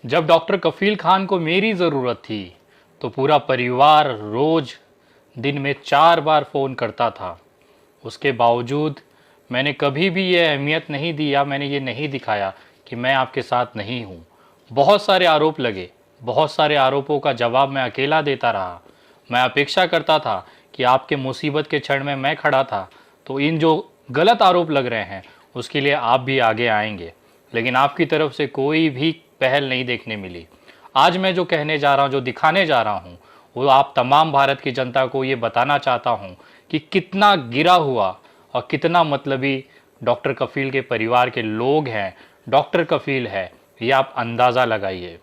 जब डॉक्टर कफील खान को मेरी ज़रूरत थी तो पूरा परिवार रोज़ दिन में 4 बार फ़ोन करता था। उसके बावजूद मैंने कभी भी ये अहमियत नहीं दी या मैंने ये नहीं दिखाया कि मैं आपके साथ नहीं हूँ। बहुत सारे आरोप लगे, बहुत सारे आरोपों का जवाब मैं अकेला देता रहा। मैं अपेक्षा करता था कि आपके मुसीबत के क्षण में मैं खड़ा था तो इन जो गलत आरोप लग रहे हैं उसके लिए आप भी आगे आएंगे, लेकिन आपकी तरफ से कोई भी पहल नहीं देखने मिली। आज मैं जो कहने जा रहा हूँ, जो दिखाने जा रहा हूँ, वो आप तमाम भारत की जनता को ये बताना चाहता हूँ कि कितना गिरा हुआ और कितना मतलबी डॉक्टर कफील के परिवार के लोग हैं, डॉक्टर कफील है, ये आप अंदाज़ा लगाइए।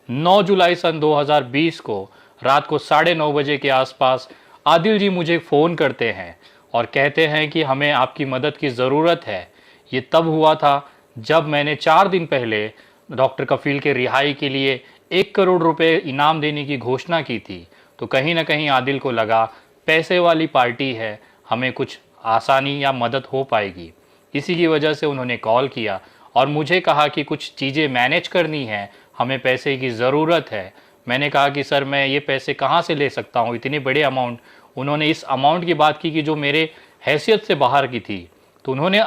9 जुलाई सन 2020 को रात को 9:30 बजे के आसपास आदिल जी मुझे फ़ोन करते हैं और कहते हैं कि हमें आपकी मदद की ज़रूरत है। ये तब हुआ था जब मैंने 4 दिन पहले डॉक्टर कफील के रिहाई के लिए 1 करोड़ रुपए इनाम देने की घोषणा की थी। तो कहीं ना कहीं आदिल को लगा पैसे वाली पार्टी है, हमें कुछ आसानी या मदद हो पाएगी। इसी की वजह से उन्होंने कॉल किया और मुझे कहा कि कुछ चीज़ें मैनेज करनी है, हमें पैसे की ज़रूरत है। मैंने कहा कि सर मैं ये पैसे कहाँ से ले सकता हूँ, इतने बड़े अमाउंट। उन्होंने इस अमाउंट की बात की कि जो मेरे हैसियत से बाहर की थी। तो उन्होंने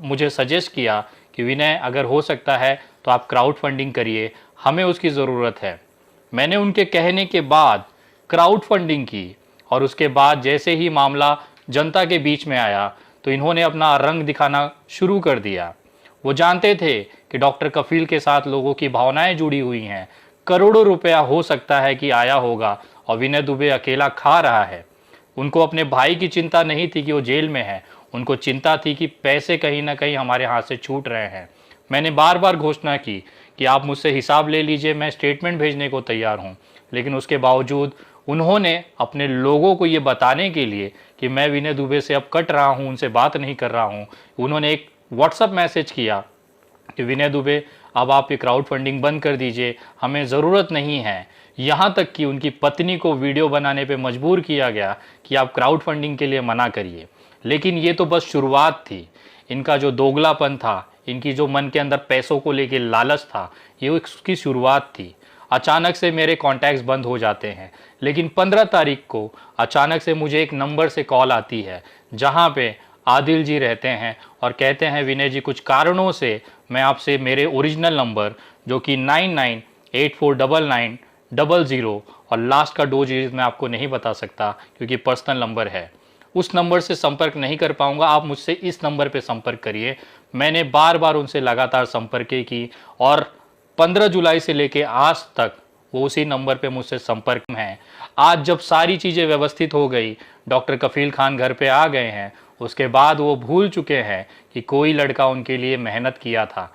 मुझे सजेस्ट किया कि विनय अगर हो सकता है तो आप क्राउड फंडिंग करिए, हमें उसकी ज़रूरत है। मैंने उनके कहने के बाद क्राउड फंडिंग की और उसके बाद जैसे ही मामला जनता के बीच में आया तो इन्होंने अपना रंग दिखाना शुरू कर दिया। वो जानते थे कि डॉक्टर कफील के साथ लोगों की भावनाएं जुड़ी हुई हैं, करोड़ों रुपया हो सकता है कि आया होगा और विनय दुबे अकेला खा रहा है। उनको अपने भाई की चिंता नहीं थी कि वो जेल में है, उनको चिंता थी कि पैसे कहीं ना कहीं हमारे हाथ से छूट रहे हैं। मैंने बार बार घोषणा की कि आप मुझसे हिसाब ले लीजिए, मैं स्टेटमेंट भेजने को तैयार हूँ, लेकिन उसके बावजूद उन्होंने अपने लोगों को ये बताने के लिए कि मैं विनय दुबे से अब कट रहा हूँ, उनसे बात नहीं कर रहा हूँ, उन्होंने एक व्हाट्सअप मैसेज किया कि विनय दुबे अब आप ये क्राउड फंडिंग बंद कर दीजिए, हमें ज़रूरत नहीं है। यहाँ तक कि उनकी पत्नी को वीडियो बनाने पे मजबूर किया गया कि आप क्राउड फंडिंग के लिए मना करिए। लेकिन ये तो बस शुरुआत थी। इनका जो दोगलापन था, इनकी जो मन के अंदर पैसों को लेके लालच था, ये उसकी शुरुआत थी। अचानक से मेरे कॉन्टैक्ट्स बंद हो जाते हैं, लेकिन 15 तारीख को अचानक से मुझे एक नंबर से कॉल आती है जहाँ पे आदिल जी रहते हैं और कहते हैं विनय जी कुछ कारणों से मैं आपसे मेरे ओरिजिनल नंबर जो कि 99849900 और लास्ट का 2 डिजिट मैं आपको नहीं बता सकता क्योंकि पर्सनल नंबर है, उस नंबर से संपर्क नहीं कर पाऊंगा, आप मुझसे इस नंबर पे संपर्क करिए। मैंने बार बार उनसे लगातार संपर्क की और 15 जुलाई से लेके आज तक वो उसी नंबर पे मुझसे संपर्क में हैं। आज जब सारी चीज़ें व्यवस्थित हो गई, डॉक्टर कफील खान घर पे आ गए हैं, उसके बाद वो भूल चुके हैं कि कोई लड़का उनके लिए मेहनत किया था।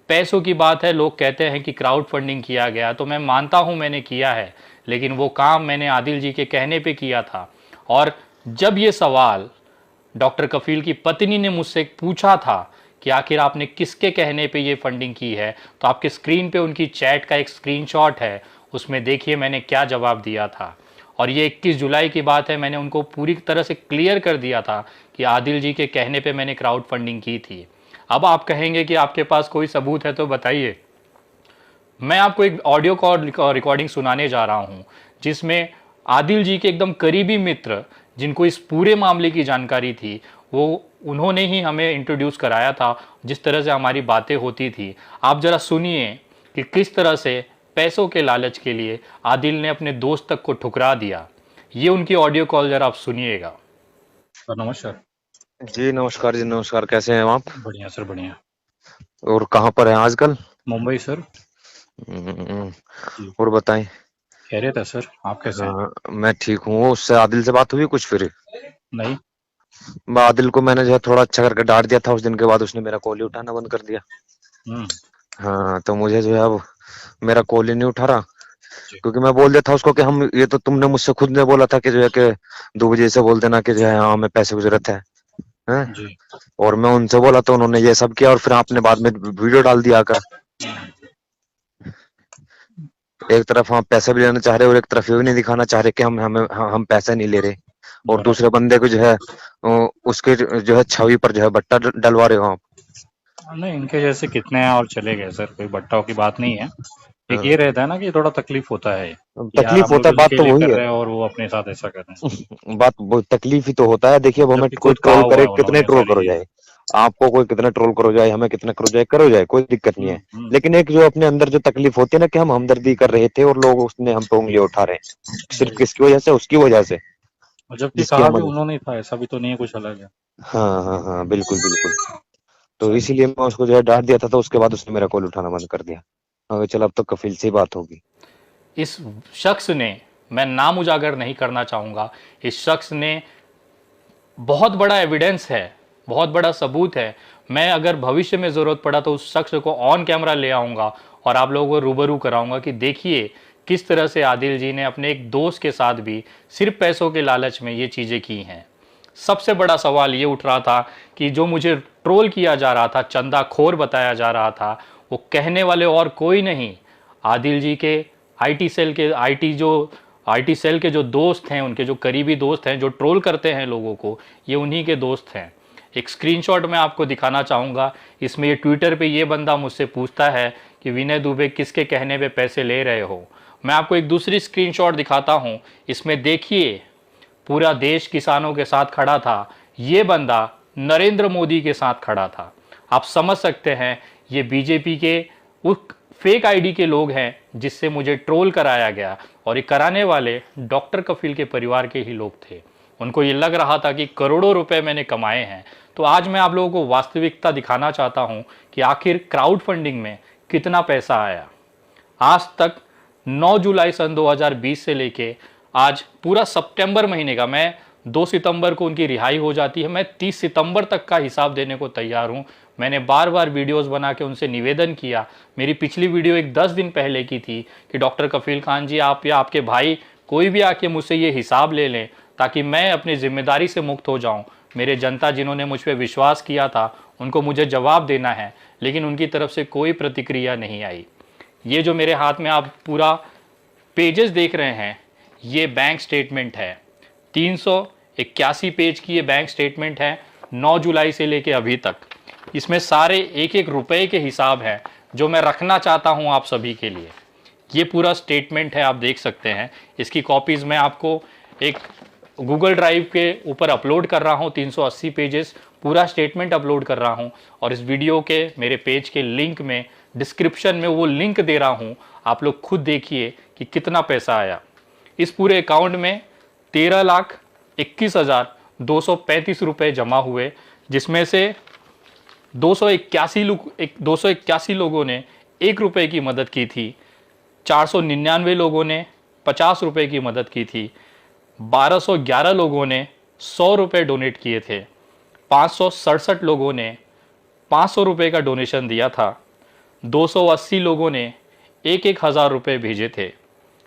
पैसों की बात है, लोग कहते हैं कि क्राउड फंडिंग किया गया, तो मैं मानता हूं मैंने किया है, लेकिन वो काम मैंने आदिल जी के कहने पे किया था। और जब ये सवाल डॉक्टर कफील की पत्नी ने मुझसे पूछा था कि आखिर आपने किसके कहने पे ये फंडिंग की है, तो आपके स्क्रीन पे उनकी चैट का एक स्क्रीनशॉट है, उसमें देखिए मैंने क्या जवाब दिया था। और ये 21 जुलाई की बात है, मैंने उनको पूरी तरह से क्लियर कर दिया था कि आदिल जी के कहने पे मैंने क्राउड फंडिंग की थी। अब आप कहेंगे कि आपके पास कोई सबूत है तो बताइए। मैं आपको एक ऑडियो कॉल रिकॉर्डिंग सुनाने जा रहा हूं जिसमें आदिल जी के एकदम करीबी मित्र जिनको इस पूरे मामले की जानकारी थी, वो उन्होंने ही हमें इंट्रोड्यूस कराया था, जिस तरह से हमारी बातें होती थी। आप जरा सुनिए कि किस तरह से पैसों के लालच के लिए आदिल ने अपने दोस्त तक को ठुकरा दिया। ये उनकी ऑडियो कॉल जरा आप सुनिएगा। सर नमस्कार। जी नमस्कार, जी नमस्कार। कैसे हैं आप? बढ़िया सर, बढ़िया। और कहाँ पर हैं आजकल? मुंबई सर। जी। और बताएं। खैरियत है सर, आप कैसे हैं? मैं ठीक हूँ। उससे आदिल से बात हुई कुछ फिर? नहीं। आदिल को मैंने जो है थोड़ा अच्छा करके डांट दिया था, उस दिन के बाद उसने मेरा कॉल ही उठाना बंद कर दिया। हाँ, तो मुझे जो है अब मेरा कॉल ही नहीं उठा रहा, क्योंकि मैं बोल देता उसको कि हम ये तो तुमने मुझसे खुद ने बोला था कि जो है कि 2 बजे से बोल देना कि जो है हाँ हमें पैसे की जरूरत है, हैं? जी। और मैं उनसे बोला तो उन्होंने ये सब किया और फिर आपने बाद में वीडियो डाल दिया आकर। एक तरफ हम पैसे भी लेना चाह रहे और एक तरफ ये भी नहीं दिखाना चाह रहे कि हम पैसे नहीं ले रहे, और दूसरे बंदे को जो है उसके जो है छवि पर जो है बट्टा डलवा रहे हो आप। नहीं, इनके जैसे कितने हैं और चले गए सर, कोई बट्टाओं की बात नहीं है। एक ये रहता है ना कि थोड़ा तकलीफ होता है कि यार तकलीफ हम होता लोग है, बात इनके तो लिए वही कर है। रहे हैं और वो अपने साथ ऐसा कर रहे हैं। बात तकलीफ ही तो होता है। देखिए अब हमें जबकि कोई खुद कहा ट्रोल हुआ करे, है कितने उन्होंने ट्रोल सारी करो चीजें। जाए, आपको कोई कितना ट्रोल करो जाए, हमें कितना करो जाए, कोई दिक्कत नहीं है। लेकिन एक जो अपने अंदर जो तकलीफ होती है ना कि हम हमदर्दी कर रहे थे और लोग उसने हम पे उंगली उठा रहे हैं, सिर्फ वही। किसकी वजह से, उसकी वजह से, और जबकि जिसकी कहा हम। भी उन्होंने ही था, ऐसा भी तो नहीं है कुछ अलग है। हाँ हाँ हाँ, बिल्कुल बिल्कुल। तो चलिए। इसीलिए मैं उसको जो है डांट दिया था, तो उसके बाद उसने मेरा कॉल उठाना बंद कर दिया। चल अब तो कफिल से ही बात होगी। इस शख्स ने, मैं नाम उजागर नहीं करना चाहूँगा, इस शख्स ने बहुत बड़ा एविडेंस है, बहुत बड़ा सबूत है। मैं अगर भविष्य में ज़रूरत पड़ा तो उस शख्स को ऑन कैमरा ले आऊँगा और आप लोगों को रूबरू कराऊँगा कि देखिए किस तरह से आदिल जी ने अपने एक दोस्त के साथ भी सिर्फ पैसों के लालच में ये चीज़ें की हैं। सबसे बड़ा सवाल ये उठ रहा था कि जो मुझे ट्रोल किया जा रहा था, चंदाखोर बताया जा रहा था, वो कहने वाले और कोई नहीं, आदिल जी के आईटी सेल के जो दोस्त हैं, उनके जो करीबी दोस्त हैं, जो ट्रोल करते हैं लोगों को, ये उन्हीं के दोस्त हैं। एक स्क्रीनशॉट मैं आपको दिखाना चाहूँगा। इसमें ये ट्विटर पे ये बंदा मुझसे पूछता है कि विनय दुबे किसके कहने पे पैसे ले रहे हो। मैं आपको एक दूसरी स्क्रीनशॉट दिखाता हूँ। इसमें देखिए पूरा देश किसानों के साथ खड़ा था, ये बंदा नरेंद्र मोदी के साथ खड़ा था। आप समझ सकते हैं ये बीजेपी के उस फेक आईडी के लोग हैं जिससे मुझे ट्रोल कराया गया, और ये कराने वाले डॉक्टर कफील के परिवार के ही लोग थे। उनको ये लग रहा था कि करोड़ों रुपए मैंने कमाए हैं। तो आज मैं आप लोगों को वास्तविकता दिखाना चाहता हूं कि आखिर क्राउड फंडिंग में कितना पैसा आया। आज तक 9 जुलाई सन 2020 से लेके आज पूरा सितंबर महीने का, मैं 2 सितंबर को उनकी रिहाई हो जाती है, मैं 30 सितंबर तक का हिसाब देने को तैयार हूं। मैंने बार बार वीडियोस बना के उनसे निवेदन किया। मेरी पिछली वीडियो एक 10 दिन पहले की थी कि डॉक्टर कफील खान जी, आप या आपके भाई कोई भी आके मुझसे ये हिसाब ले लें ताकि मैं अपनी जिम्मेदारी से मुक्त हो जाऊं। मेरे जनता जिन्होंने मुझ पर विश्वास किया था उनको मुझे जवाब देना है, लेकिन उनकी तरफ से कोई प्रतिक्रिया नहीं आई। ये जो मेरे हाथ में आप पूरा पेजेस देख रहे हैं, ये बैंक स्टेटमेंट है। 381 पेज की ये बैंक स्टेटमेंट है 9 जुलाई से लेके अभी तक। इसमें सारे एक एक रुपए के हिसाब हैं जो मैं रखना चाहता हूं आप सभी के लिए। ये पूरा स्टेटमेंट है, आप देख सकते हैं। इसकी कॉपीज़ मैं आपको एक गूगल ड्राइव के ऊपर अपलोड कर रहा हूं, 380 पेजेस पूरा स्टेटमेंट अपलोड कर रहा हूं, और इस वीडियो के मेरे पेज के लिंक में, डिस्क्रिप्शन में वो लिंक दे रहा हूं। आप लोग खुद देखिए कि कितना पैसा आया। इस पूरे अकाउंट में 13,21,235 रुपये जमा हुए, जिसमें से 281 लोगों ने 1 रुपये की मदद की थी, 499 लोगों ने 50 रुपये की मदद की थी, 1211 लोगों ने 100 रुपये डोनेट किए थे, 567 लोगों ने 500 रुपये का डोनेशन दिया था, 280 लोगों ने 1,000 रुपये भेजे थे,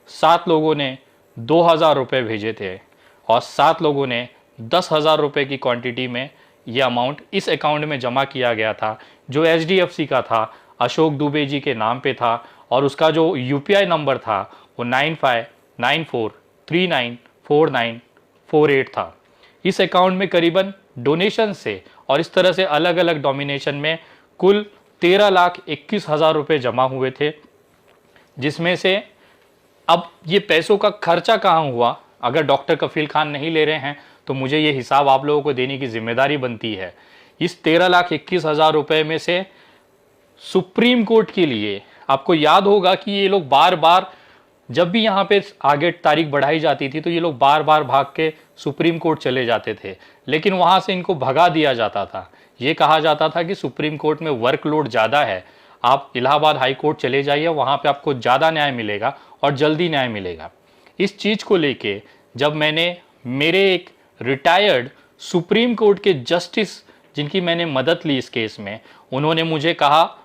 7 लोगों ने 2,000 रुपये भेजे थे, और 7 लोगों ने 10,000 रुपये की क्वांटिटी में ये अमाउंट इस अकाउंट में जमा किया गया था, जो HDFC का था, अशोक दुबे जी के नाम पे था, और उसका जो UPI नंबर था वो 9594394948 था। इस अकाउंट में करीबन डोनेशन से और इस तरह से अलग अलग डोमिनेशन में कुल 13,21,000 रुपये जमा हुए थे, जिसमें से अब ये पैसों का खर्चा कहाँ हुआ, अगर डॉक्टर कफील खान नहीं ले रहे हैं तो मुझे ये हिसाब आप लोगों को देने की जिम्मेदारी बनती है। इस 13,21,000 रुपये में से सुप्रीम कोर्ट के लिए, आपको याद होगा कि ये लोग बार बार जब भी यहाँ पे आगे तारीख बढ़ाई जाती थी तो ये लोग बार बार भाग के सुप्रीम कोर्ट चले जाते थे, लेकिन वहाँ से इनको भगा दिया जाता था। ये कहा जाता था कि सुप्रीम कोर्ट में वर्कलोड ज़्यादा है, आप इलाहाबाद हाई कोर्ट चले जाइए, वहाँ पे आपको ज़्यादा न्याय मिलेगा और जल्दी न्याय मिलेगा। इस चीज़ को लेके जब मैंने मेरे एक रिटायर्ड सुप्रीम कोर्ट के जस्टिस जिनकी मैंने मदद ली इस केस में, उन्होंने मुझे कहा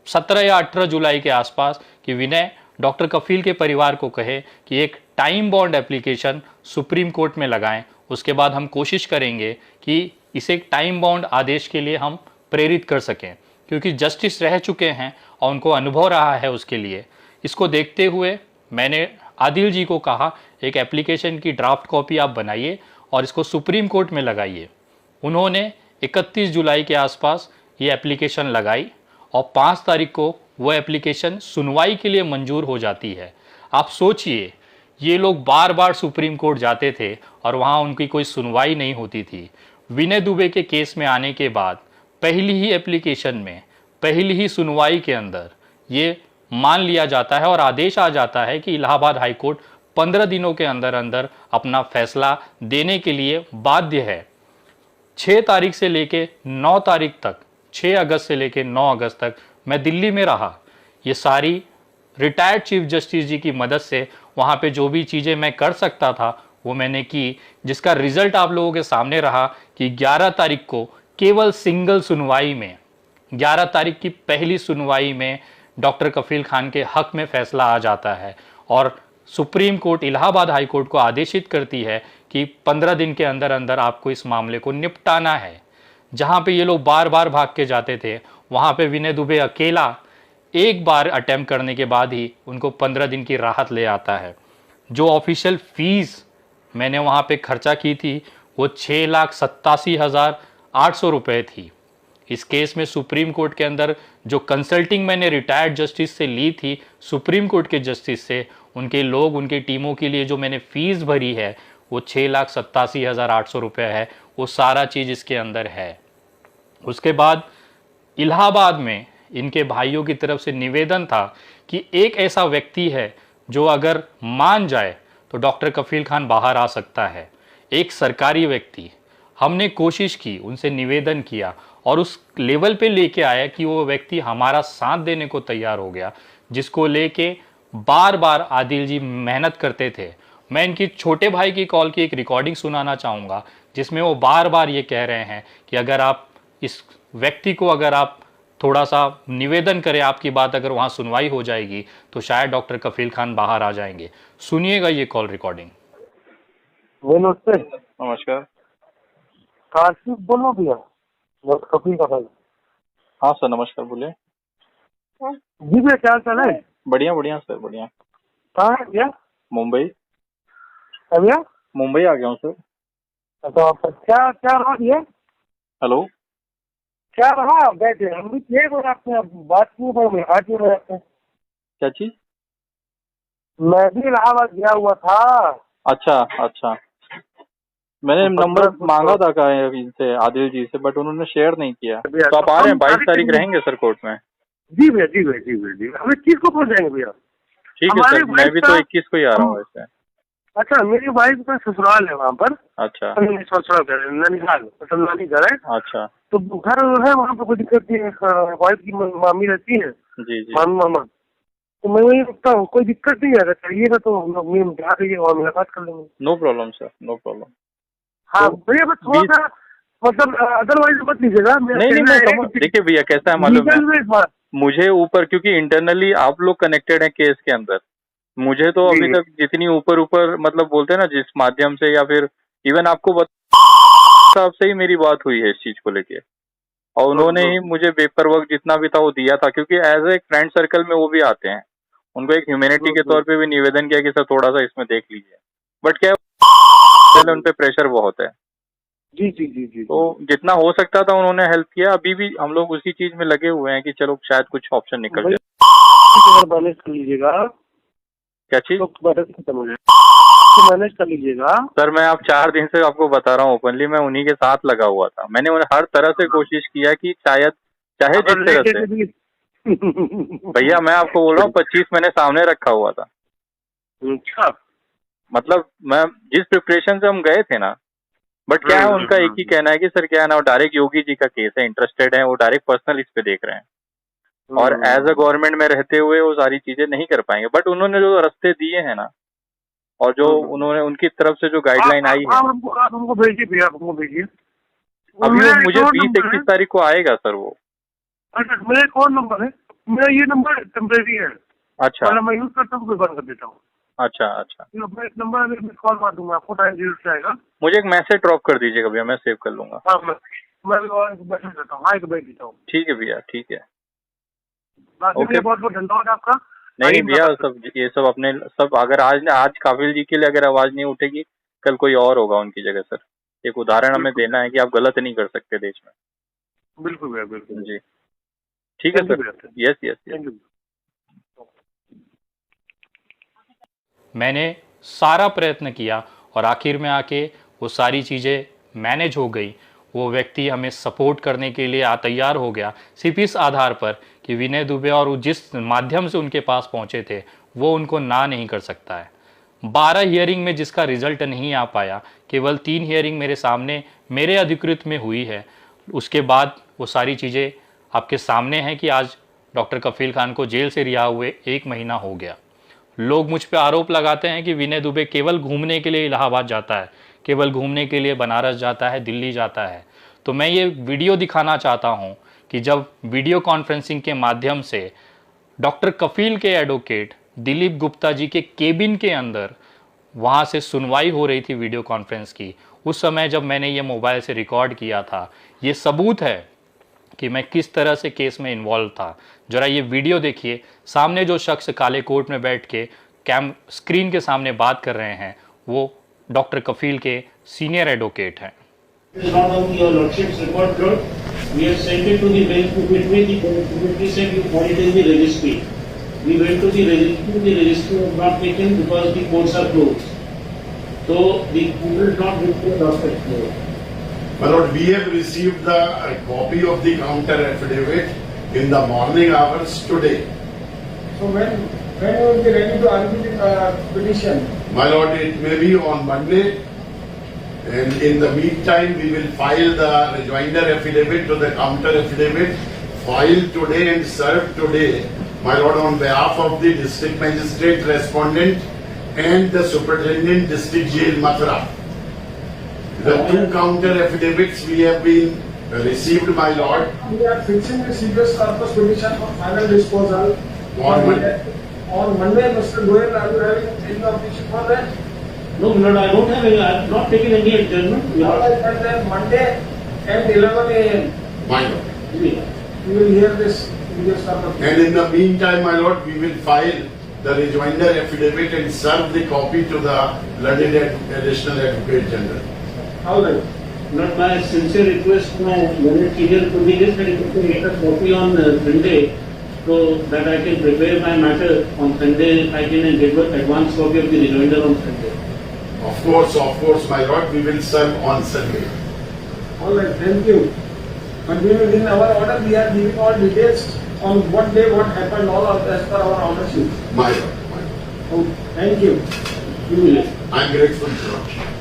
17 या 18 जुलाई के आसपास कि विनय, डॉक्टर कफील के परिवार को कहे कि एक time bound application supreme court में लगाएं, उसके बाद हम कोशिश करेंगे कि इसे एक टाइम बॉन्ड आदेश के लिए हम प्रेरित कर सकें, क्योंकि जस्टिस रह चुके हैं और उनको अनुभव रहा है उसके लिए। इसको देखते हुए मैंने आदिल जी को कहा एक एप्लीकेशन की ड्राफ्ट कॉपी आप बनाइए और इसको सुप्रीम कोर्ट में लगाइए। उन्होंने 31 जुलाई के आसपास ये एप्लीकेशन लगाई और 5 तारीख को वो एप्लीकेशन सुनवाई के लिए मंजूर हो जाती है। आप सोचिए, ये लोग बार बार सुप्रीम कोर्ट जाते थे और वहाँ उनकी कोई सुनवाई नहीं होती थी। विनय दुबे के केस में आने के बाद पहली ही एप्लीकेशन में, पहली ही सुनवाई के अंदर ये मान लिया जाता है और आदेश आ जाता है कि इलाहाबाद हाई कोर्ट 15 दिनों के अंदर अंदर अपना फैसला देने के लिए बाध्य है। 6 तारीख से लेके 9 तारीख तक, 6 अगस्त से लेके 9 अगस्त तक मैं दिल्ली में रहा। ये सारी रिटायर्ड चीफ जस्टिस जी की मदद से वहाँ पे जो भी चीज़ें मैं कर सकता था वो मैंने की, जिसका रिजल्ट आप लोगों के सामने रहा कि 11 तारीख को केवल सिंगल सुनवाई में, 11 तारीख की पहली सुनवाई में डॉक्टर कफील खान के हक में फैसला आ जाता है और supreme court Allahabad high court को आदेशित करती है कि 15 दिन के अंदर अंदर आपको इस मामले को निपटाना है। जहाँ पे ये लोग बार बार भाग के जाते थे, वहाँ पे विनय दुबे अकेला एक बार अटेम्प्ट करने के बाद ही उनको 15 दिन की राहत ले आता है। जो ऑफिशियल फीस मैंने वहाँ पे खर्चा की थी वो 6,87,800 रुपये थी। इस केस में सुप्रीम कोर्ट के अंदर जो कंसल्टिंग मैंने रिटायर्ड जस्टिस से ली थी, सुप्रीम कोर्ट के जस्टिस से, उनके लोग, उनकी टीमों के लिए जो मैंने फीस भरी है वो 6,87,800 रुपये है। वो सारा चीज़ इसके अंदर है। उसके बाद इलाहाबाद में इनके भाइयों की तरफ से निवेदन था कि एक ऐसा व्यक्ति है जो अगर मान जाए तो डॉक्टर कफील खान बाहर आ सकता है। एक सरकारी व्यक्ति, हमने कोशिश की, उनसे निवेदन किया और उस लेवल पे लेके आया कि वो व्यक्ति हमारा साथ देने को तैयार हो गया, जिसको लेके बार बार आदिल जी मेहनत करते थे। मैं इनकी छोटे भाई की कॉल की एक रिकॉर्डिंग सुनाना चाहूँगा जिसमें वो बार बार ये कह रहे हैं कि अगर आप इस व्यक्ति को, अगर आप थोड़ा सा निवेदन करें, आपकी बात अगर वहाँ सुनवाई हो जाएगी तो शायद डॉक्टर कफील खान बाहर आ जाएंगे। सुनिएगा ये कॉल रिकॉर्डिंग। नमस्ते। नमस्कार। कार्तिक बोलो भैया, डॉक्टर कफील का भाई। हाँ सर, नमस्कार, बोलिए। जी भैया, क्या हाल चाल है? बढ़िया बढ़िया सर, बढ़िया। कहाँ है भैया? मुंबई। भैया मुंबई आ गया हूँ सर। तो आपका क्या क्या रहा भैया? हेलो। क्या रहा? बैठे हम भी थे, और आपने बात की पर मुलाकात नहीं हुई आपने। क्या चीज? मैं भी इलाहाबाद गया हुआ था। अच्छा अच्छा, मैंने नंबर मांगा था का इनसे, आदिल जी से, बट उन्होंने शेयर नहीं किया। तो आप आ रहे हैं? 22 तारीख रहेंगे सर कोर्ट में? जी भैया, जी भैया, जी भैया, जी। हम 21 को पहुँच जाएंगे भैया। ठीक है सर, मैं भी तो 21 को ही आ रहा हूँ वैसे। अच्छा, मेरी वाइफ का ससुराल है वहाँ पर। अच्छा। ससुराल घर है, ननिहाल, नानी घर है। अच्छा। तो घर है वहाँ पर, कोई दिक्कत नहीं है। वाइफ की मामी रहती है, जी जी। मामा। तो मैं वही रुकता हूँ, कोई दिक्कत नहीं है। अगर चाहिएगा तो बिठा दीजिए और मुलाकात कर लेंगे। No problem sir, no problem. हाँ भैया, बस थोड़ा सा मतलब अदरवाइज मत लीजिएगा। नहीं, देखिए भैया कैसा है मालूम है, मुझे ऊपर, क्योंकि इंटरनली आप लोग कनेक्टेड हैं केस के अंदर, मुझे तो अभी तक जितनी ऊपर ऊपर मतलब बोलते हैं ना, जिस माध्यम से, या फिर इवन आपको साहब से ही मेरी बात हुई है इस चीज को लेके, और उन्होंने ही मुझे पेपर वर्क जितना भी था वो दिया था, क्योंकि एज ए फ्रेंड सर्कल में वो भी आते हैं। उनको एक ह्यूमैनिटी के तौर पे भी निवेदन किया कि सर थोड़ा सा इसमें देख लीजिए, बट क्या उन पे प्रेशर बहुत है। जी जी जी जी। तो जितना हो सकता था उन्होंने हेल्प किया। अभी भी हम लोग उसी चीज में लगे हुए हैं कि चलो शायद कुछ ऑप्शन निकल जाए। मैनेज कर लीजिएगा। क्या चीज? मैनेज कर लीजिएगा सर। मैं आप 4 दिन से आपको बता रहा हूँ ओपनली, मैं उन्हीं के साथ लगा हुआ था। मैंने उन्हें हर तरह से कोशिश किया कि शायद, चाहे जिस तरह से भैया, मैं आपको बोल रहा हूँ 25 मैंने सामने रखा हुआ था। अच्छा। मतलब मैं जिस प्रिपरेशन से हम गए थे ना, बट क्या है उनका एक ही कहना है कि सर क्या है ना, डायरेक्ट योगी जी का केस है, इंटरेस्टेड है, वो डायरेक्ट पर्सनल इस पे देख रहे हैं, और एज अ गवर्नमेंट में रहते हुए वो सारी चीजें नहीं कर पाएंगे। बट उन्होंने जो रास्ते दिए हैं ना, और जो उन्होंने उनकी तरफ से जो गाइडलाइन आई है, आप हमको भेजिए भैया, हमको भेजिए। अभी वो मुझे 20-21 तारीख को आएगा सर वो। अच्छा, मेरा कौन नंबर है? मेरा ये नंबर टेम्परेरी है। अच्छा। मैं यूज करता हूँ, बंद कर देता हूँ। अच्छा अच्छा, अपना नंबर मैं कॉल मार दूंगा आपको, टाइम जरूर से आएगा। मुझे एक मैसेज ड्रॉप कर दीजिएगा भैया, मैं सेव कर लूंगा। हाँ, मैं मैसेज देता हूँ। हाँ, एक भेज देता हूँ। ठीक है भैया, ठीक है। ओके, बहुत बहुत धन्यवाद आपका। नहीं भैया, सब ये सब अपने सब, अगर आज काबिल जी के लिए अगर आवाज नहीं उठेगी, कल कोई और होगा उनकी जगह सर। एक उदाहरण हमें देना है कि आप गलत नहीं कर सकते देश में। बिल्कुल भैया, बिल्कुल जी। ठीक है Thank you, सर, भैया। Yes yes yes. Thank you. मैंने सारा प्रयत्न किया और आखिर में आके वो सारी चीज़ें मैनेज हो गई। वो व्यक्ति हमें सपोर्ट करने के लिए तैयार हो गया, सिर्फ इस आधार पर कि विनय दुबे और वो जिस माध्यम से उनके पास पहुंचे थे वो उनको ना नहीं कर सकता है। 12 हियरिंग में जिसका रिजल्ट नहीं आ पाया, केवल 3 हियरिंग मेरे सामने मेरे अधिकृत में हुई है। उसके बाद वो सारी चीज़ें आपके सामने हैं कि आज डॉक्टर कफील खान को जेल से रिहा हुए 1 महीना हो गया। लोग मुझ पे आरोप लगाते हैं कि विनय दुबे केवल घूमने के लिए इलाहाबाद जाता है, केवल घूमने के लिए बनारस जाता है, दिल्ली जाता है। तो मैं ये वीडियो दिखाना चाहता हूँ कि जब वीडियो कॉन्फ्रेंसिंग के माध्यम से डॉक्टर कफील के एडवोकेट दिलीप गुप्ता जी के केबिन के अंदर वहाँ से सुनवाई हो रही थी वीडियो कॉन्फ्रेंस की, उस समय जब मैंने ये मोबाइल से रिकॉर्ड किया था, ये सबूत है कि मैं किस तरह से केस में इन्वॉल्व था। जरा ये वीडियो देखिए। सामने जो शख्स काले कोट में बैठ के स्क्रीन के सामने बात कर रहे हैं वो डॉक्टर कफील के सीनियर एडवोकेट हैं। It is not on your lordship's record, Lord. We have sent it to the bench to midway. The committee said you put it in the registry. We went to the registry. The registry was not taken because the courts are closed. So the court is not with the docket. My lord, we have received the copy of the counter affidavit in the morning hours today. So when you will be ready to argue the petition? My lord, it may be on Monday, and in the meantime, we will file the rejoinder affidavit to the counter affidavit, filed today and served today, my lord, on behalf of the district magistrate respondent and the superintendent district jail Mathura. The 2 counter affidavits we have been received, my lord. We are fixing the CBS corpus petition for final disposal. On Monday. On Monday, Mr. Goyal, are you having any objection for that? No, Lord, I don't have any. I have not taken any adjournment. We All are. right, and then Monday at 11 a.m. My lord. We you will hear this CBS corpus. And in the meantime, my lord, we will file the rejoinder affidavit and serve the copy to the London Additional Advocate General. All right. Not my sincere request to my learned senior colleague is that if you can get a copy on Sunday, so that I can prepare my matter on Sunday. I can get an advance copy of the rejoinder on Sunday. Of course, my lord, we will serve on Sunday. All right, thank you. But we will, in our order, we are giving all details on what day, what happened, all of as per our order sheet. My lord, my lord. Oh, thank you. You will. I am grateful to you.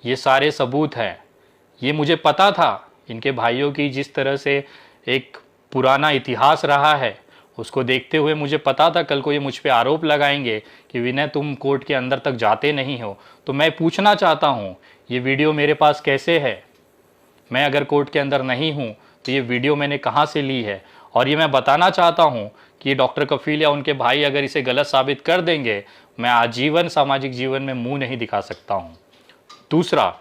ये सारे सबूत हैं। ये मुझे पता था इनके भाइयों की जिस तरह से एक पुराना इतिहास रहा है, उसको देखते हुए मुझे पता था कल को ये मुझ पे आरोप लगाएंगे कि विनय तुम कोर्ट के अंदर तक जाते नहीं हो। तो मैं पूछना चाहता हूँ ये वीडियो मेरे पास कैसे है? मैं अगर कोर्ट के अंदर नहीं हूँ तो ये वीडियो मैंने कहाँ से ली है? और ये मैं बताना चाहता हूँ कि ये डॉक्टर कफील या उनके भाई अगर इसे गलत साबित कर देंगे, मैं आजीवन सामाजिक जीवन में मुँह नहीं दिखा सकता हूँ। दूसरा,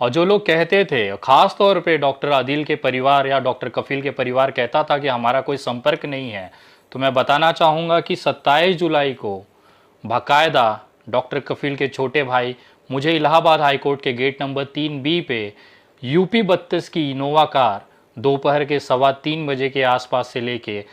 और जो लोग कहते थे, ख़ास तौर पे डॉक्टर आदिल के परिवार या डॉक्टर कफील के परिवार कहता था कि हमारा कोई संपर्क नहीं है, तो मैं बताना चाहूँगा कि 27 जुलाई को बाकायदा डॉक्टर कफील के छोटे भाई मुझे इलाहाबाद हाई कोर्ट के गेट नंबर 3B पे यूपी 32 की इनोवा कार दोपहर के 3:15 बजे के आसपास से लेके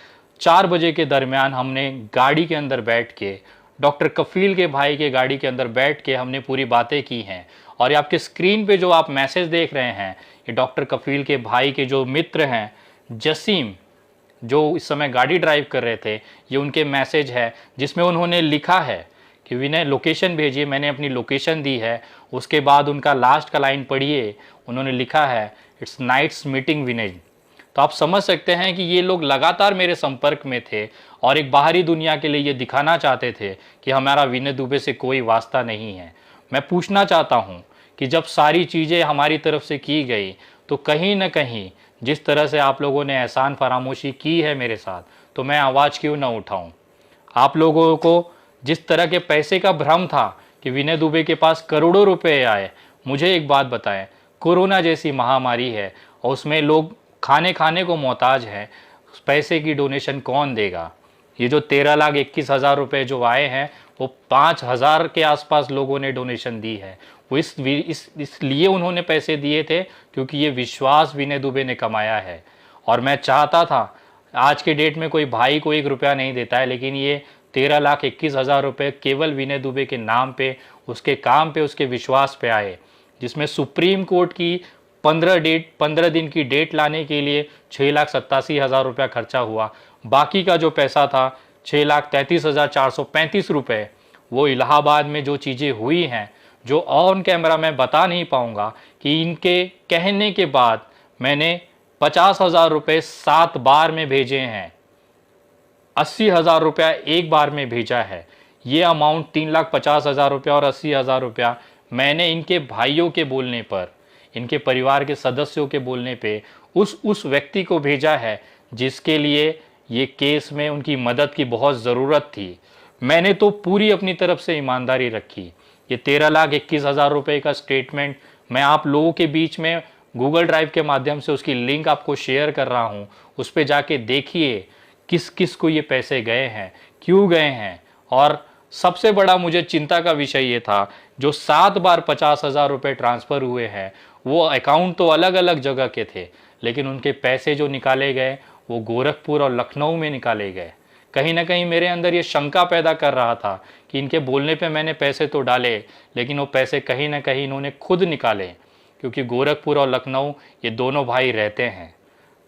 4 बजे के दरमियान हमने गाड़ी के अंदर बैठ के, डॉक्टर कफील के भाई के गाड़ी के अंदर बैठ के हमने पूरी बातें की हैं। और ये आपके स्क्रीन पे जो आप मैसेज देख रहे हैं, ये डॉक्टर कफील के भाई के जो मित्र हैं, जसीम, जो इस समय गाड़ी ड्राइव कर रहे थे, ये उनके मैसेज है जिसमें उन्होंने लिखा है कि विनय लोकेशन भेजिए। मैंने अपनी लोकेशन दी है। उसके बाद उनका लास्ट का लाइन पढ़िए, उन्होंने लिखा है इट्स नाइट्स मीटिंग विनय। तो आप समझ सकते हैं कि ये लोग लगातार मेरे संपर्क में थे और एक बाहरी दुनिया के लिए ये दिखाना चाहते थे कि हमारा विनय दुबे से कोई वास्ता नहीं है। मैं पूछना चाहता हूँ कि जब सारी चीज़ें हमारी तरफ से की गई तो कहीं ना कहीं जिस तरह से आप लोगों ने एहसान फरामोशी की है मेरे साथ, तो मैं आवाज़ क्यों ना उठाऊं? आप लोगों को जिस तरह के पैसे का भ्रम था कि विनय दुबे के पास करोड़ों रुपए आए, मुझे एक बात बताएं, कोरोना जैसी महामारी है और उसमें लोग खाने को मोहताज हैं, पैसे की डोनेशन कौन देगा? ये जो 13,21,000 रुपये जो आए हैं वो 5,000 के आसपास लोगों ने डोनेशन दी है। वो इसलिए उन्होंने पैसे दिए थे क्योंकि ये विश्वास विनय दुबे ने कमाया है। और मैं चाहता था, आज के डेट में कोई भाई को 1 रुपया नहीं देता है, लेकिन ये 13,21,000 रुपये केवल विनय दुबे के नाम पे, उसके काम पे, उसके विश्वास पे आए, जिसमें सुप्रीम कोर्ट की 15 दिन की डेट लाने के लिए 6,87,000 रुपया खर्चा हुआ। बाकी का जो पैसा था 6,33,435 रुपये, वो इलाहाबाद में जो चीज़ें हुई हैं, जो ऑन कैमरा मैं बता नहीं पाऊँगा, कि इनके कहने के बाद मैंने 50,000 रुपये 7 बार में भेजे हैं, 80,000 रुपया एक बार में भेजा है। ये अमाउंट 3,50,000 रुपया और 80,000 रुपया मैंने इनके भाइयों के बोलने पर, इनके परिवार के सदस्यों के बोलने पे उस व्यक्ति को भेजा है जिसके लिए ये केस में उनकी मदद की बहुत ज़रूरत थी। मैंने तो पूरी अपनी तरफ से ईमानदारी रखी। ये 13,21,000 रुपये का स्टेटमेंट मैं आप लोगों के बीच में गूगल ड्राइव के माध्यम से उसकी लिंक आपको शेयर कर रहा हूँ। उस पर जाके देखिए किस किस को ये पैसे गए हैं, क्यों गए हैं। और सबसे बड़ा मुझे चिंता का विषय ये था, जो 7 बार 50,000 रुपये ट्रांसफ़र हुए हैं, वो अकाउंट तो अलग अलग जगह के थे, लेकिन उनके पैसे जो निकाले गए वो गोरखपुर और लखनऊ में निकाले गए। कहीं ना कहीं मेरे अंदर ये शंका पैदा कर रहा था कि इनके बोलने पे मैंने पैसे तो डाले, लेकिन वो पैसे कहीं ना कहीं इन्होंने खुद निकाले, क्योंकि गोरखपुर और लखनऊ ये दोनों भाई रहते हैं।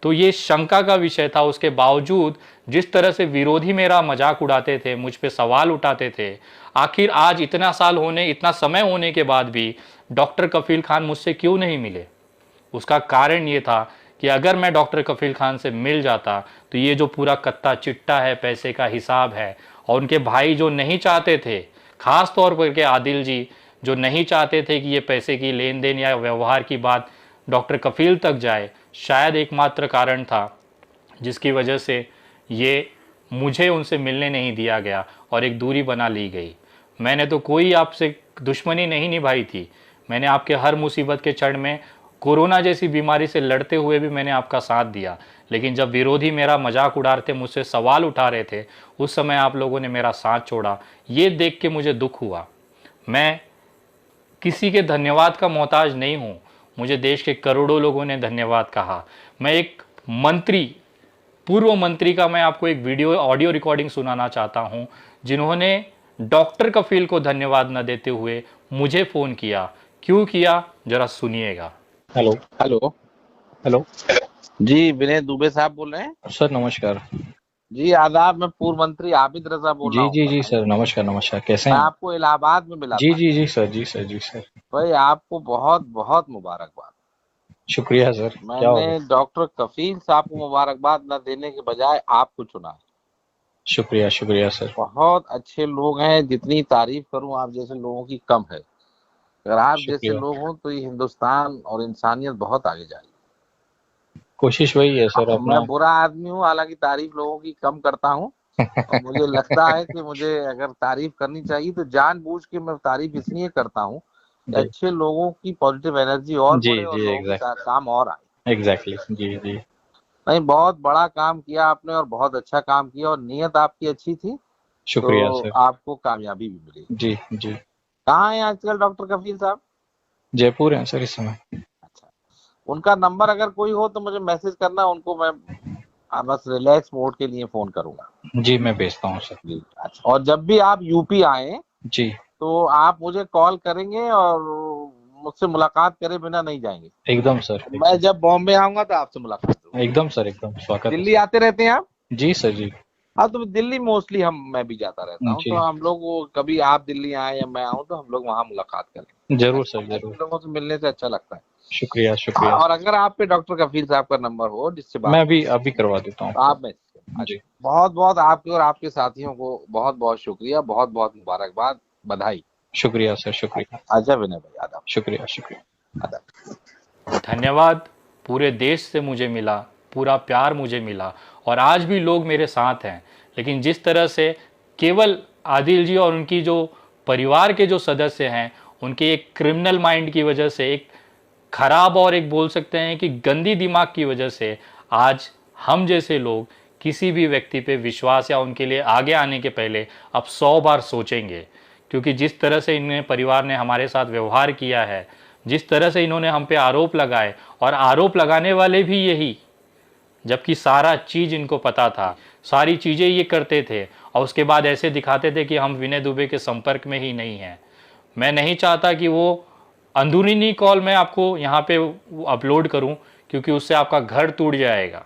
तो ये शंका का विषय था। उसके बावजूद जिस तरह से विरोधी मेरा मजाक उड़ाते थे, मुझ पे सवाल उठाते थे, आखिर आज इतना समय होने के बाद भी डॉक्टर कफील खान मुझसे क्यों नहीं मिले? उसका कारण ये था कि अगर मैं डॉक्टर कफील खान से मिल जाता तो ये जो पूरा कत्ता चिट्टा है, पैसे का हिसाब है, और उनके भाई जो नहीं चाहते थे, ख़ास तौर पर के आदिल जी जो नहीं चाहते थे कि ये पैसे की लेन देन या व्यवहार की बात डॉक्टर कफील तक जाए, शायद एकमात्र कारण था जिसकी वजह से ये मुझे उनसे मिलने नहीं दिया गया और एक दूरी बना ली गई। मैंने तो कोई आपसे दुश्मनी नहीं निभाई थी। मैंने आपके हर मुसीबत के क्षण में, कोरोना जैसी बीमारी से लड़ते हुए भी मैंने आपका साथ दिया, लेकिन जब विरोधी मेरा मजाक उड़ा रहे थे, मुझसे सवाल उठा रहे थे, उस समय आप लोगों ने मेरा साथ छोड़ा। ये देख के मुझे दुख हुआ। मैं किसी के धन्यवाद का मोहताज नहीं हूँ। मुझे देश के करोड़ों लोगों ने धन्यवाद कहा। मैं एक मंत्री, पूर्व मंत्री का मैं आपको एक ऑडियो रिकॉर्डिंग सुनाना चाहता हूँ, जिन्होंने डॉक्टर कफील को धन्यवाद न देते हुए मुझे फ़ोन किया। क्यों किया, जरा सुनिएगा। हेलो हेलो हेलो जी, विनय दुबे साहब बोल रहे हैं? सर नमस्कार। जी आदाब, मैं पूर्व मंत्री आबिद रजा बोल रहा हूँ। जी सर, नमस्कार नमस्कार, कैसे मैं हैं? आपको इलाहाबाद में मिला था। जी सर। भाई आपको बहुत बहुत मुबारकबाद। शुक्रिया सर। क्या हो मैंने डॉक्टर कफील साहब को मुबारकबाद न देने के बजाय आपको चुना। शुक्रिया सर। बहुत अच्छे लोग हैं, जितनी तारीफ करूं आप जैसे लोगों की कम है। अगर आप जैसे लोग हों तो ये हिंदुस्तान और इंसानियत बहुत आगे जाएगी। कोशिश वही है सर अपना। मैं बुरा आदमी हूँ, हालांकि तारीफ लोगों की कम करता हूँ। और मुझे लगता है कि मुझे अगर तारीफ करनी चाहिए तो जानबूझ के मैं तारीफ इसलिए करता हूँ कि अच्छे लोगों की पॉजिटिव एनर्जी और बढ़े और लोगों का काम और आए। एग्जैक्टली जी। नहीं, बहुत बड़ा काम किया आपने और बहुत अच्छा काम किया, और नीयत आपकी अच्छी थी। शुक्रिया तो सर। आपको कामयाबी भी मिली। जी। कहाँ है आजकल डॉक्टर कफील साहब? जयपुर है सर इस समय। अच्छा, उनका नंबर अगर कोई हो तो मुझे मैसेज करना, उनको मैं बस रिलैक्स मोड के लिए फोन करूंगा। जी मैं भेजता हूँ सर। जी अच्छा। और जब भी आप यूपी आए जी तो आप मुझे कॉल करेंगे और मुझसे मुलाकात करे बिना नहीं जाएंगे। एकदम सर। मैं जब बॉम्बे आऊंगा तो आपसे मुलाकात होगी। एकदम सर, एकदम स्वागत। दिल्ली आते रहते हैं आप? जी सर जी। हाँ, तो दिल्ली मोस्टली मैं भी जाता रहता हूँ, तो हम लोग कभी आप दिल्ली आए या मैं आऊँ तो हम लोग वहाँ मुलाकात करें। जरूर सर, जरूर। लोगों से मिलने से अच्छा लगता है। शुक्रिया। और अगर आप पे डॉक्टर कफील साहब का नंबर हो जिससे मैं अभी करवा देता हूँ। आप में बहुत बहुत आपके और आपके साथियों को बहुत बहुत शुक्रिया, बहुत बहुत मुबारकबाद, बधाई। शुक्रिया सर, शुक्रिया। अच्छा विनय भाई, आदाब। शुक्रिया। धन्यवाद पूरे देश से मुझे मिला, पूरा प्यार मुझे मिला, और आज भी लोग मेरे साथ हैं। लेकिन जिस तरह से केवल आदिल जी और उनकी जो परिवार के जो सदस्य हैं, उनके एक क्रिमिनल माइंड की वजह से, एक खराब और एक बोल सकते हैं कि गंदी दिमाग की वजह से, आज हम जैसे लोग किसी भी व्यक्ति पे विश्वास या उनके लिए आगे आने के पहले अब 100 बार सोचेंगे, क्योंकि जिस तरह से इन्हें परिवार ने हमारे साथ व्यवहार किया है, जिस तरह से इन्होंने हम पे आरोप लगाए, और आरोप लगाने वाले भी यही, जबकि सारा चीज़ इनको पता था, सारी चीज़ें ये करते थे, और उसके बाद ऐसे दिखाते थे कि हम विनय दुबे के संपर्क में ही नहीं हैं। मैं नहीं चाहता कि वो अंदरूनी कॉल मैं आपको यहाँ पे अपलोड करूँ, क्योंकि उससे आपका घर टूट जाएगा।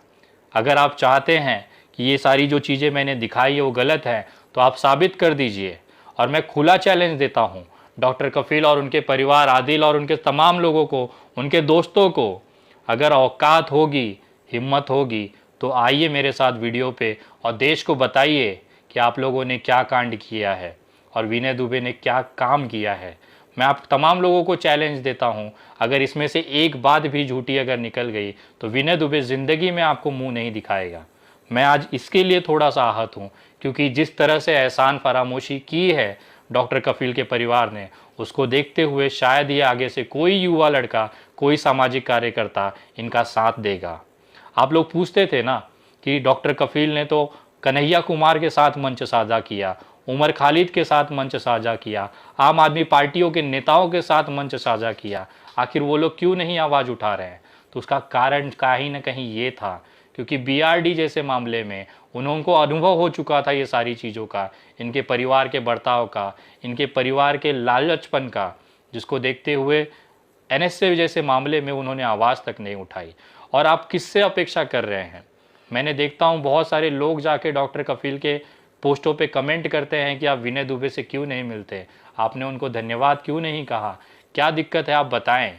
अगर आप चाहते हैं कि ये सारी जो चीज़ें मैंने दिखाई है वो गलत है, तो आप साबित कर दीजिए। और मैं खुला चैलेंज देता हूँ डॉक्टर कफील और उनके परिवार, आदिल और उनके तमाम लोगों को, उनके दोस्तों को, अगर औकात होगी, हिम्मत होगी, तो आइए मेरे साथ वीडियो पे और देश को बताइए कि आप लोगों ने क्या कांड किया है और विनय दुबे ने क्या काम किया है। मैं आप तमाम लोगों को चैलेंज देता हूं, अगर इसमें से एक बात भी झूठी अगर निकल गई तो विनय दुबे ज़िंदगी में आपको मुंह नहीं दिखाएगा। मैं आज इसके लिए थोड़ा सा आहत हूं, क्योंकि जिस तरह से एहसान फरामोशी की है डॉक्टर कफील के परिवार ने, उसको देखते हुए शायद ये आगे से कोई युवा लड़का, कोई सामाजिक कार्यकर्ता इनका साथ देगा। आप लोग पूछते थे ना कि डॉक्टर कफील ने तो कन्हैया कुमार के साथ मंच साझा किया, उमर खालिद के साथ मंच साझा किया, आम आदमी पार्टियों के नेताओं के साथ मंच साझा किया, आखिर वो लोग क्यों नहीं आवाज़ उठा रहे हैं? तो उसका कारण कहीं ना कहीं ये था, क्योंकि बीआरडी जैसे मामले में उनको अनुभव हो चुका था ये सारी चीज़ों का, इनके परिवार के बर्ताव का, इनके परिवार के लालचपन का, जिसको देखते हुए एनएसए जैसे मामले में उन्होंने आवाज़ तक नहीं उठाई। और आप किससे अपेक्षा कर रहे हैं? मैंने देखता हूँ बहुत सारे लोग जाके डॉक्टर कफील के पोस्टों पे कमेंट करते हैं कि आप विनय दुबे से क्यों नहीं मिलते, आपने उनको धन्यवाद क्यों नहीं कहा, क्या दिक्कत है आप बताएं।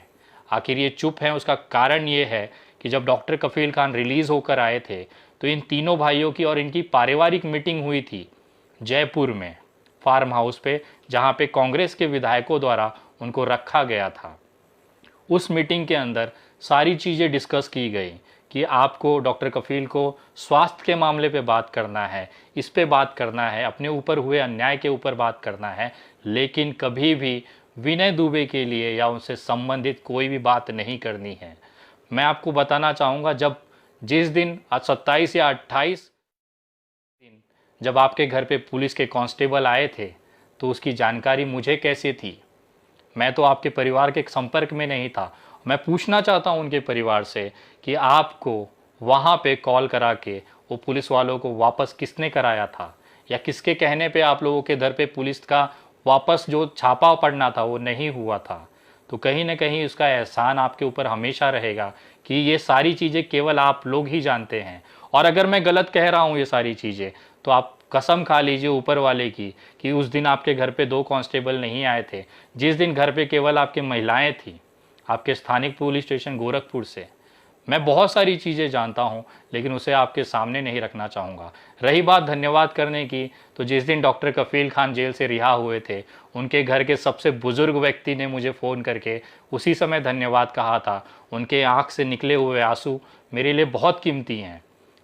आखिर ये चुप है, उसका कारण ये है कि जब डॉक्टर कफील खान रिलीज़ होकर आए थे तो इन तीनों भाइयों की और इनकी पारिवारिक मीटिंग हुई थी जयपुर में, फार्म हाउस पे, जहाँ पे कांग्रेस के विधायकों द्वारा उनको रखा गया था। उस मीटिंग के अंदर सारी चीज़ें डिस्कस की गई कि आपको डॉक्टर कफील को स्वास्थ्य के मामले पे बात करना है, इस पे बात करना है, अपने ऊपर हुए अन्याय के ऊपर बात करना है, लेकिन कभी भी विनय दुबे के लिए या उनसे संबंधित कोई भी बात नहीं करनी है। मैं आपको बताना चाहूँगा, जिस दिन 27 या 28 दिन जब आपके घर पे पुलिस के कांस्टेबल आए थे, तो उसकी जानकारी मुझे कैसे थी? मैं तो आपके परिवार के संपर्क में नहीं था। मैं पूछना चाहता हूं उनके परिवार से कि आपको वहां पे कॉल करा के वो पुलिस वालों को वापस किसने कराया था, या किसके कहने पे आप लोगों के दर पे पुलिस का वापस जो छापा पड़ना था वो नहीं हुआ था? तो कहीं ना कहीं उसका एहसान आपके ऊपर हमेशा रहेगा कि ये सारी चीज़ें केवल आप लोग ही जानते हैं। और अगर मैं गलत कह रहा हूँ ये सारी चीज़ें, तो आप कसम खा लीजिए ऊपर वाले की कि उस दिन आपके घर पे 2 कांस्टेबल नहीं आए थे, जिस दिन घर पे केवल आपकी महिलाएं थी, आपके स्थानिक पुलिस स्टेशन गोरखपुर से। मैं बहुत सारी चीज़ें जानता हूं, लेकिन उसे आपके सामने नहीं रखना चाहूँगा। रही बात धन्यवाद करने की, तो जिस दिन डॉक्टर कफील खान जेल से रिहा हुए थे, उनके घर के सबसे बुजुर्ग व्यक्ति ने मुझे फ़ोन करके उसी समय धन्यवाद कहा था। उनके आँख से निकले हुए आंसू मेरे लिए बहुत कीमती हैं।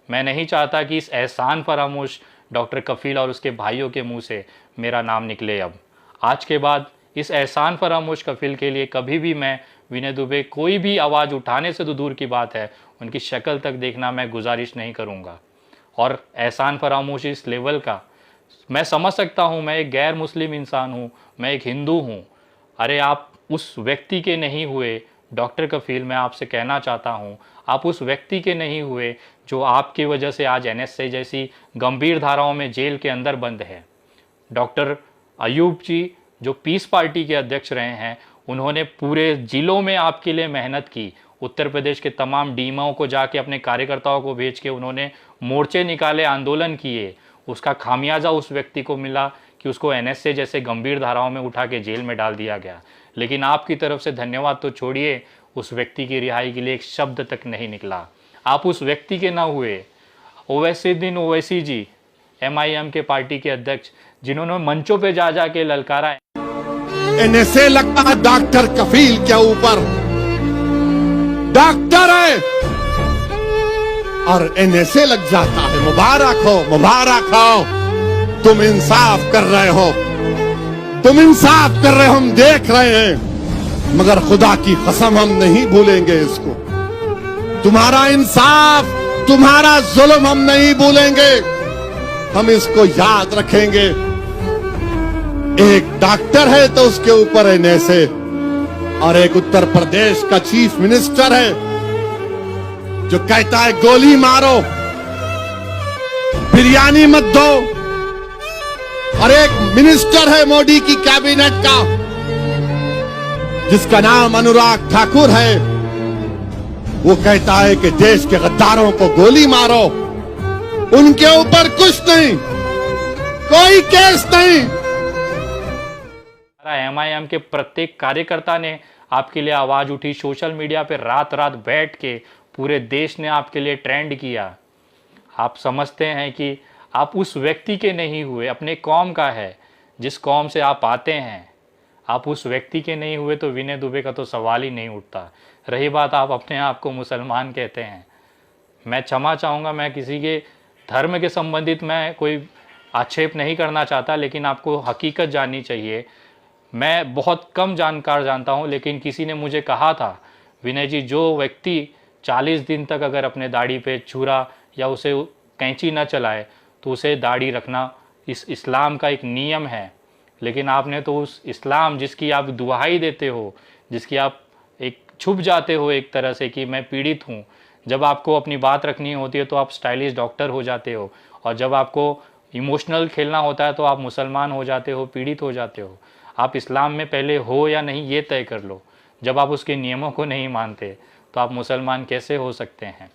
मैं नहीं चाहता कि इस एहसान फरामोश डॉक्टर कफील और उसके भाइयों के मुंह से मेरा नाम निकले। अब आज के बाद इस एहसान फरामोश कफील के लिए कभी भी मैं विनय दुबे कोई भी आवाज़ उठाने से तो दूर की बात है, उनकी शक्ल तक देखना मैं गुजारिश नहीं करूंगा। और एहसान फरामोश इस लेवल का मैं समझ सकता हूं, मैं एक गैर मुस्लिम इंसान हूं, मैं एक हिंदू हूं। अरे आप उस व्यक्ति के नहीं हुए डॉक्टर कफील, मैं आपसे कहना चाहता हूं, आप उस व्यक्ति के नहीं हुए जो आपकी वजह से आज एनएसए जैसी गंभीर धाराओं में जेल के अंदर बंद है। डॉक्टर अयूब जी जो पीस पार्टी के अध्यक्ष रहे हैं, उन्होंने पूरे जिलों में आपके लिए मेहनत की। उत्तर प्रदेश के तमाम डीएमओ को जाके अपने कार्यकर्ताओं को भेज के उन्होंने मोर्चे निकाले, आंदोलन किए। उसका खामियाजा उस व्यक्ति को मिला कि उसको एनएसए जैसे गंभीर धाराओं में उठा के जेल में डाल दिया गया। लेकिन आपकी तरफ से धन्यवाद तो छोड़िए, उस व्यक्ति की रिहाई के लिए एक शब्द तक नहीं निकला। आप उस व्यक्ति के ना हुए। ओवैसीद्दीन ओवैसी जी, एमआईएम के पार्टी के अध्यक्ष, जिन्होंने मंचों पे जा जा के ललकारा। एनएसए लगता है डॉक्टर कफील के ऊपर, डॉक्टर है और एनएसए लग जाता है। मुबारक हो, मुबारक हो, तुम इंसाफ कर रहे हो, तुम इंसाफ कर रहे हो, हम देख रहे हैं, मगर खुदा की कसम हम नहीं भूलेंगे इसको। तुम्हारा इंसाफ, तुम्हारा जुल्म हम नहीं भूलेंगे, हम इसको याद रखेंगे। एक डॉक्टर है तो उसके ऊपर है नैसे, और एक उत्तर प्रदेश का चीफ मिनिस्टर है जो कहता है गोली मारो, बिरयानी मत दो। और एक मिनिस्टर है मोदी की कैबिनेट का जिसका नाम अनुराग ठाकुर है, वो कहता है कि देश के गद्दारों को गोली मारो, उनके ऊपर कुछ नहीं, कोई केस नहीं। MIM के प्रत्येक कार्यकर्ता ने आपके लिए आवाज उठी, सोशल मीडिया पे रात रात बैठ के पूरे देश ने आपके लिए ट्रेंड किया। आप समझते हैं कि आप उस व्यक्ति के नहीं हुए, अपने कौम का है, जिस कौम से आप आते हैं, आप उस व्यक्ति के नहीं हुए तो विनय दुबे का तो सवाल ही नहीं उठता। रही बात आप अपने आप को मुसलमान कहते हैं, मैं क्षमा चाहूँगा, मैं किसी के धर्म के संबंधित मैं कोई आक्षेप नहीं करना चाहता, लेकिन आपको हकीकत जाननी चाहिए। मैं बहुत कम जानकार जानता हूँ, लेकिन किसी ने मुझे कहा था, विनय जी, जो व्यक्ति 40 दिन तक अगर अपने दाढ़ी पे छुरा या उसे कैंची न चलाए तो उसे दाढ़ी रखना इस इस्लाम का एक नियम है। लेकिन आपने तो उस इस्लाम जिसकी आप दुहाई देते हो, जिसकी आप एक छुप जाते हो एक तरह से कि मैं पीड़ित हूँ, जब आपको अपनी बात रखनी होती है तो आप स्टाइलिश डॉक्टर हो जाते हो, और जब आपको इमोशनल खेलना होता है तो आप मुसलमान हो जाते हो, पीड़ित हो जाते हो। आप इस्लाम में पहले हो या नहीं ये तय कर लो। जब आप उसके नियमों को नहीं मानते तो आप मुसलमान कैसे हो सकते हैं।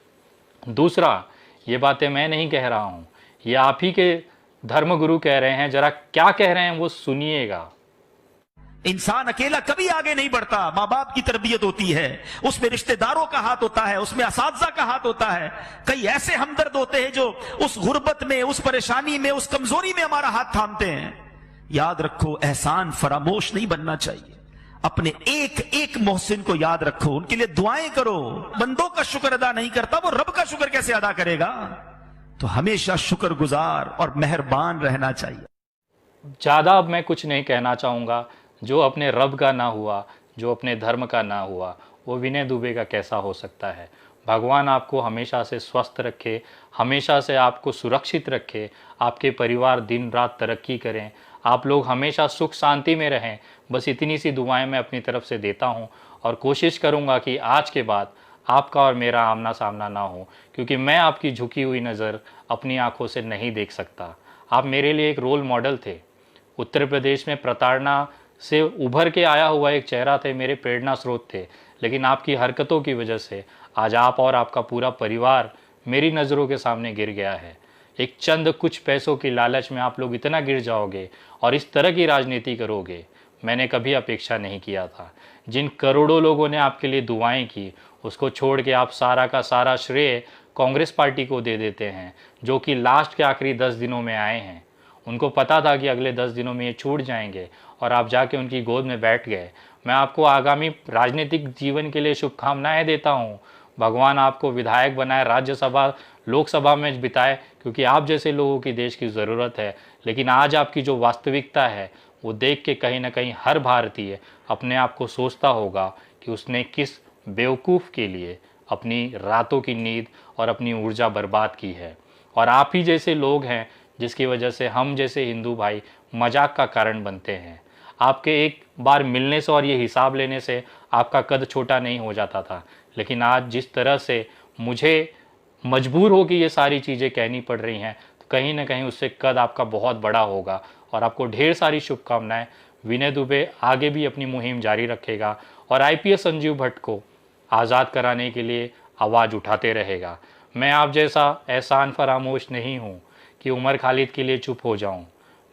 दूसरा, ये बातें मैं नहीं कह रहा हूँ, ये आप ही के धर्मगुरु कह रहे हैं। जरा क्या कह रहे हैं वो सुनिएगा। इंसान अकेला कभी आगे नहीं बढ़ता, माँ बाप की तरबियत होती है, उसमें रिश्तेदारों का हाथ होता है, उसमें असातिज़ा का हाथ होता है। कई ऐसे हमदर्द होते हैं जो उस गुर्बत में, उस परेशानी में, उस कमजोरी में हमारा हाथ थामते हैं। याद रखो, एहसान फरामोश नहीं बनना चाहिए। अपने एक एक मोहसिन को याद रखो, उनके लिए दुआएं करो। बंदों का शुक्र अदा नहीं करता, वो रब का शुक्र कैसे अदा करेगा। तो हमेशा शुक्रगुजार और मेहरबान रहना चाहिए। ज़्यादा अब मैं कुछ नहीं कहना चाहूँगा। जो अपने रब का ना हुआ, जो अपने धर्म का ना हुआ, वो विनय दुबे का कैसा हो सकता है। भगवान आपको हमेशा से स्वस्थ रखे, हमेशा से आपको सुरक्षित रखे, आपके परिवार दिन रात तरक्की करें, आप लोग हमेशा सुख शांति में रहें। बस इतनी सी दुआएं मैं अपनी तरफ से देता हूं, और कोशिश करूंगा कि आज के बाद आपका और मेरा आमना सामना ना हो, क्योंकि मैं आपकी झुकी हुई नज़र अपनी आंखों से नहीं देख सकता। आप मेरे लिए एक रोल मॉडल थे। उत्तर प्रदेश में प्रताड़ना से उभर के आया हुआ एक चेहरा थे, मेरे प्रेरणा स्रोत थे। लेकिन आपकी हरकतों की वजह से आज आप और आपका पूरा परिवार मेरी नज़रों के सामने गिर गया है। एक चंद कुछ पैसों की लालच में आप लोग इतना गिर जाओगे और इस तरह की राजनीति करोगे, मैंने कभी अपेक्षा नहीं किया था। जिन करोड़ों लोगों ने आपके लिए दुआएं की, उसको छोड़ के आप सारा का सारा श्रेय कांग्रेस पार्टी को दे देते हैं, जो कि लास्ट के आखिरी 10 दिनों में आए हैं। उनको पता था कि अगले 10 दिनों में ये छूट जाएंगे, और आप जाके उनकी गोद में बैठ गए। मैं आपको आगामी राजनीतिक जीवन के लिए शुभकामनाएं देता हूँ। भगवान आपको विधायक बनाए, राज्यसभा लोकसभा में बिताए, क्योंकि आप जैसे लोगों की देश की ज़रूरत है। लेकिन आज आपकी जो वास्तविकता है वो देख के कहीं ना कहीं हर भारतीय अपने आप को सोचता होगा कि उसने किस बेवकूफ़ के लिए अपनी रातों की नींद और अपनी ऊर्जा बर्बाद की है। और आप ही जैसे लोग हैं जिसकी वजह से हम जैसे हिंदू भाई मजाक का कारण बनते हैं। आपके एक बार मिलने से और ये हिसाब लेने से आपका कद छोटा नहीं हो जाता था, लेकिन आज जिस तरह से मुझे मजबूर हो कि ये सारी चीज़ें कहनी पड़ रही हैं, तो कहीं ना कहीं उससे कद आपका बहुत बड़ा होगा। और आपको ढेर सारी शुभकामनाएं। विनय दुबे आगे भी अपनी मुहिम जारी रखेगा और IPS संजीव भट्ट को आज़ाद कराने के लिए आवाज़ उठाते रहेगा। मैं आप जैसा एहसान फरामोश नहीं हूँ कि उमर खालिद के लिए चुप हो जाऊँ,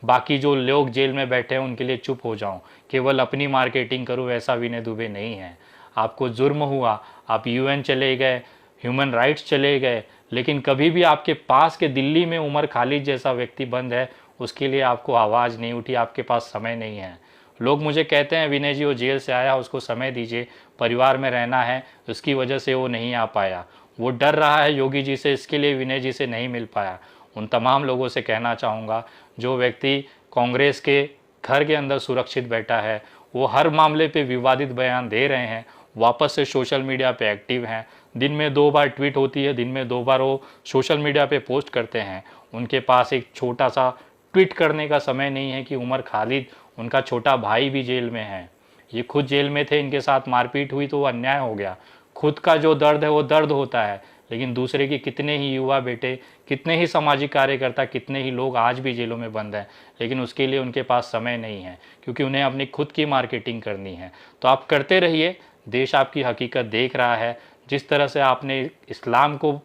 बाकी जो लोग जेल में बैठे हैं उनके लिए चुप हो जाऊँ, केवल अपनी मार्केटिंग करूँ, ऐसा विनय दुबे नहीं है। आपको जुर्म हुआ, आप UN चले गए, ह्यूमन राइट्स चले गए, लेकिन कभी भी आपके पास के दिल्ली में उमर खालिद जैसा व्यक्ति बंद है, उसके लिए आपको आवाज़ नहीं उठी, आपके पास समय नहीं है। लोग मुझे कहते हैं विनय जी वो जेल से आया, उसको समय दीजिए, परिवार में रहना है, उसकी वजह से वो नहीं आ पाया, वो डर रहा है योगी जी से, इसके लिए विनय जी से नहीं मिल पाया। उन तमाम लोगों से कहना चाहूँगा, जो व्यक्ति कांग्रेस के घर के अंदर सुरक्षित बैठा है, वो हर मामले पे विवादित बयान दे रहे हैं, वापस से सोशल मीडिया पे एक्टिव हैं, दिन में 2 बार ट्वीट होती है, दिन में 2 बार वो सोशल मीडिया पे पोस्ट करते हैं। उनके पास एक छोटा सा ट्वीट करने का समय नहीं है कि उमर खालिद, उनका छोटा भाई भी जेल में है, ये खुद जेल में थे, इनके साथ मारपीट हुई तो वो अन्याय हो गया। खुद का जो दर्द है वो दर्द होता है, लेकिन दूसरे की कितने ही युवा बेटे, कितने ही सामाजिक कार्यकर्ता, कितने ही लोग आज भी जेलों में बंद हैं, लेकिन उसके लिए उनके पास समय नहीं है क्योंकि उन्हें अपनी खुद की मार्केटिंग करनी है। तो आप करते रहिए, देश आपकी हकीकत देख रहा है। जिस तरह से आपने इस्लाम को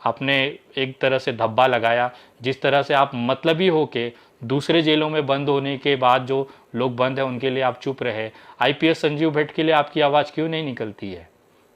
आपने एक तरह से धब्बा लगाया, जिस तरह से आप मतलबी होके दूसरे जेलों में बंद होने के बाद जो लोग बंद हैं उनके लिए आप चुप रहे। आईपीएस संजीव भट्ट के लिए आपकी आवाज़ क्यों नहीं निकलती है?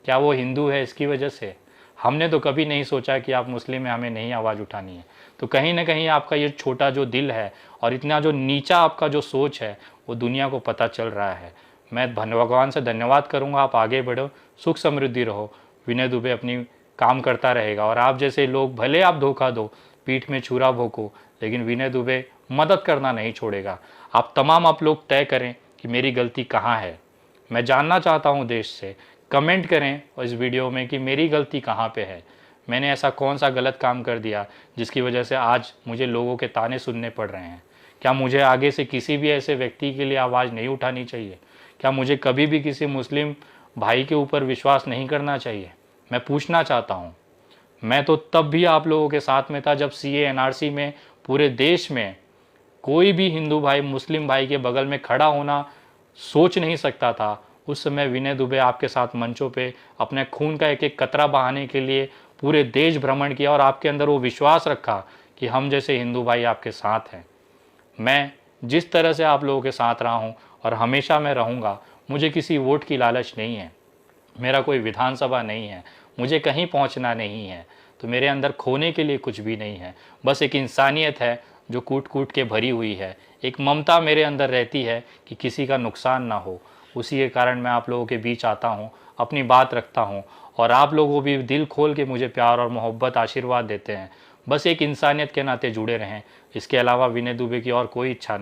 क्या वो हिंदू है इसकी वजह से? हमने तो कभी नहीं सोचा कि आप मुस्लिम हैं, हमें नहीं आवाज़ उठानी है। तो कहीं ना कहीं आपका ये छोटा जो दिल है और इतना जो नीचा आपका जो सोच है वो दुनिया को पता चल रहा है। मैं भगवान से धन्यवाद करूँगा, आप आगे बढ़ो, सुख समृद्धि रहो। विनय दुबे अपनी काम करता रहेगा और आप जैसे लोग भले आप धोखा दो, पीठ में छुरा भोंको, लेकिन विनय दुबे मदद करना नहीं छोड़ेगा। आप लोग तय करें कि मेरी गलती कहाँ है। मैं जानना चाहता हूँ देश से, कमेंट करें और इस वीडियो में कि मेरी गलती कहाँ पे है, मैंने ऐसा कौन सा गलत काम कर दिया जिसकी वजह से आज मुझे लोगों के ताने सुनने पड़ रहे हैं। क्या मुझे आगे से किसी भी ऐसे व्यक्ति के लिए आवाज़ नहीं उठानी चाहिए? क्या मुझे कभी भी किसी मुस्लिम भाई के ऊपर विश्वास नहीं करना चाहिए? मैं पूछना चाहता हूँ। मैं तो तब भी आप लोगों के साथ में था जब CA NRC में पूरे देश में कोई भी हिंदू भाई मुस्लिम भाई के बगल में खड़ा होना सोच नहीं सकता था। उस समय विनय दुबे आपके साथ मंचों पे अपने खून का एक एक कतरा बहाने के लिए पूरे देश भ्रमण किया और आपके अंदर वो विश्वास रखा कि हम जैसे हिंदू भाई आपके साथ हैं। मैं जिस तरह से आप लोगों के साथ रहा हूँ और हमेशा मैं रहूँगा, मुझे किसी वोट की लालच नहीं है, मेरा कोई विधानसभा नहीं है, मुझे कहीं पहुँचना नहीं है, तो मेरे अंदर खोने के लिए कुछ भी नहीं है। बस एक इंसानियत है जो कूट कूट के भरी हुई है, एक ममता मेरे अंदर रहती है कि किसी का नुकसान ना हो। उसी के कारण मैं आप लोगों के बीच आता हूँ, अपनी बात रखता हूँ और आप लोगों भी दिल खोल के मुझे प्यार और मोहब्बत आशीर्वाद देते हैं। बस एक इंसानियत के नाते जुड़े रहें, इसके अलावा विनय दुबे की और कोई इच्छा नहीं।